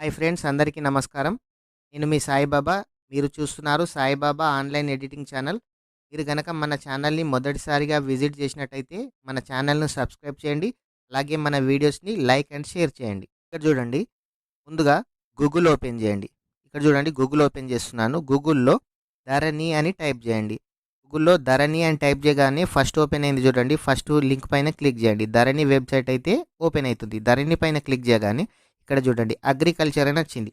Hi friends, అందరికీ నమస్కారం. నేను మీ సాయిబాబా. మీరు చూస్తున్నారు సాయిబాబా ఆన్‌లైన్ ఎడిటింగ్ ఛానల్. మీరు గనక మన ఛానల్‌ని మొదటిసారిగా విజిట్ చేసినట్టయితే మన ఛానల్‌ను సబ్స్క్రైబ్ చేయండి. అలాగే మన వీడియోస్‌ని లైక్ అండ్ షేర్ చేయండి. ఇక్కడ చూడండి, ముందుగా గూగుల్ ఓపెన్ చేయండి. ఇక్కడ చూడండి, గూగుల్ ఓపెన్ చేస్తున్నాను. గూగుల్‌లో ధరణి అని టైప్ చేయండి. గూగుల్‌లో ధరణి అని టైప్ చేయగానే ఫస్ట్ ఓపెన్ అయింది చూడండి. ఫస్ట్ లింక్ పైన క్లిక్ చేయండి. ధరణి వెబ్‌సైట్ అయితే ఓపెన్ అవుతుంది. ధరణి పైన క్లిక్ చేయగానే ఇక్కడ చూడండి, అగ్రికల్చర్ అని వచ్చింది.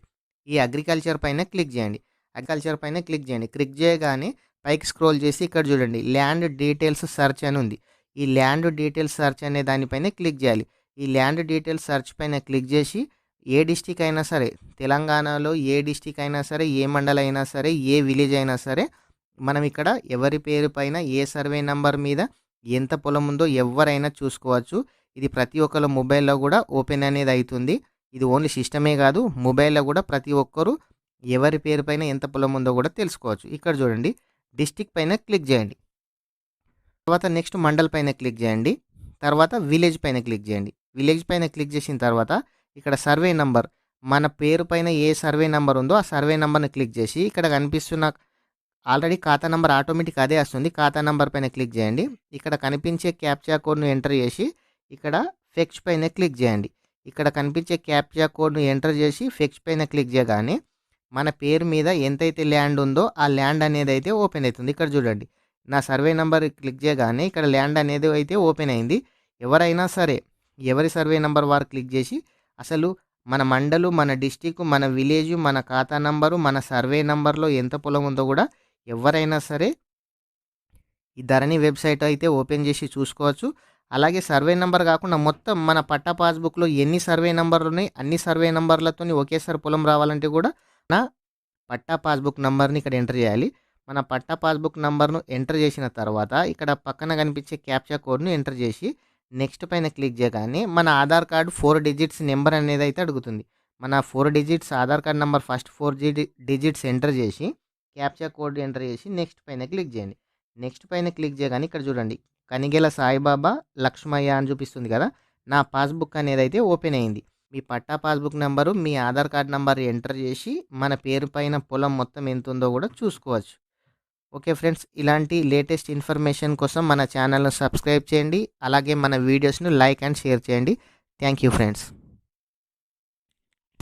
ఈ అగ్రికల్చర్ పైన క్లిక్ చేయండి. అగ్రికల్చర్ పైన క్లిక్ చేయండి. క్లిక్ చేయగానే పైకి స్క్రోల్ చేసి ఇక్కడ చూడండి, ల్యాండ్ డీటెయిల్స్ సెర్చ్ అని ఉంది. ఈ ల్యాండ్ డీటెయిల్స్ సెర్చ్ అనే దానిపైన క్లిక్ చేయాలి. ఈ ల్యాండ్ డీటెయిల్స్ సెర్చ్ పైన క్లిక్ చేసి ఏ డిస్టిక్ అయినా సరే, తెలంగాణలో ఏ డిస్టిక్ అయినా సరే, ఏ మండలం అయినా సరే, ఏ విలేజ్ అయినా సరే, మనం ఇక్కడ ఎవరి పేరు పైన ఏ సర్వే నంబర్ మీద ఎంత పొలం ఉందో ఎవరైనా చూసుకోవచ్చు. ఇది ప్రతి ఒక్కళ్ళ మొబైల్లో కూడా ఓపెన్ అనేది అవుతుంది. ఇది ఓన్లీ సిస్టమే కాదు, మొబైల్లో కూడా ప్రతి ఒక్కరు ఎవరి పేరు పైన ఎంత పొలం ఉందో కూడా తెలుసుకోవచ్చు. ఇక్కడ చూడండి, డిస్టిక్ పైన క్లిక్ చేయండి. తర్వాత నెక్స్ట్ మండల్ పైన క్లిక్ చేయండి. తర్వాత విలేజ్ పైన క్లిక్ చేయండి. విలేజ్ పైన క్లిక్ చేసిన తర్వాత ఇక్కడ సర్వే నంబర్, మన పేరు పైన ఏ సర్వే నంబర్ ఉందో ఆ సర్వే నంబర్ని క్లిక్ చేసి ఇక్కడ కనిపిస్తున్న ఆల్రెడీ ఖాతా నంబర్ ఆటోమేటిక్ అదే వస్తుంది. ఖాతా నంబర్ పైన క్లిక్ చేయండి. ఇక్కడ కనిపించే క్యాప్చా కోడ్ను ఎంటర్ చేసి ఇక్కడ ఫెచ్ పైన క్లిక్ చేయండి. ఇక్కడ కనిపించే క్యాప్చా కోడ్ను ఎంటర్ చేసి ఫెచ్ పైన క్లిక్ చేయగానే మన పేరు మీద ఎంతైతే ల్యాండ్ ఉందో ఆ ల్యాండ్ అనేది అయితే ఓపెన్ అవుతుంది. ఇక్కడ చూడండి, నా సర్వే నెంబర్ క్లిక్ చేయగానే ఇక్కడ ల్యాండ్ అనేది అయితే ఓపెన్ అయింది. ఎవరైనా సరే ఎవరి సర్వే నెంబర్ వారు క్లిక్ చేసి అసలు మన మండలు, మన డిస్టిక్, మన విలేజ్, మన ఖాతా నంబరు, మన సర్వే నంబర్లో ఎంత పొలం ఉందో కూడా ఎవరైనా సరే ఈ ధరణి వెబ్సైట్ అయితే ఓపెన్ చేసి చూసుకోవచ్చు. అలాగే సర్వే నెంబర్ కాకుండా మొత్తం మన పట్టా పాస్బుక్లో ఎన్ని సర్వే నెంబర్లు ఉన్నాయి, అన్ని సర్వే నెంబర్లతో ఒకేసారి పొలం రావాలంటే కూడా నా పట్టా పాస్బుక్ నంబర్ని ఇక్కడ ఎంటర్ చేయాలి. మన పట్టా పాస్బుక్ నంబర్ను ఎంటర్ చేసిన తర్వాత ఇక్కడ పక్కన కనిపించే క్యాప్చా కోడ్ను ఎంటర్ చేసి నెక్స్ట్ పైన క్లిక్ చేయగానే మన ఆధార్ కార్డు 4 డిజిట్స్ నెంబర్ అనేది అయితే అడుగుతుంది. మన 4 digits Aadhaar card number first 4 digits enter చేసి క్యాప్చా కోడ్ ఎంటర్ చేసి నెక్స్ట్ పైన క్లిక్ చేయండి. నెక్స్ట్ పైన క్లిక్ చేయగానే ఇక్కడ చూడండి, కనిగెల సాయిబాబా లక్ష్మయ్య అని చూపిస్తుంది కదా. నా పాస్బుక్ అనేది అయితే ఓపెన్ అయింది. మీ పట్టా పాస్బుక్ నెంబరు, మీ ఆధార్ కార్డ్ నెంబర్ ఎంటర్ చేసి మన పేరు పైన పొలం మొత్తం ఎంత ఉందో కూడా చూసుకోవచ్చు. ఓకే ఫ్రెండ్స్, ఇలాంటి లేటెస్ట్ ఇన్ఫర్మేషన్ కోసం మన ఛానల్ను సబ్స్క్రైబ్ చేయండి. అలాగే మన వీడియోస్ను లైక్ అండ్ షేర్ చేయండి. Thank you friends.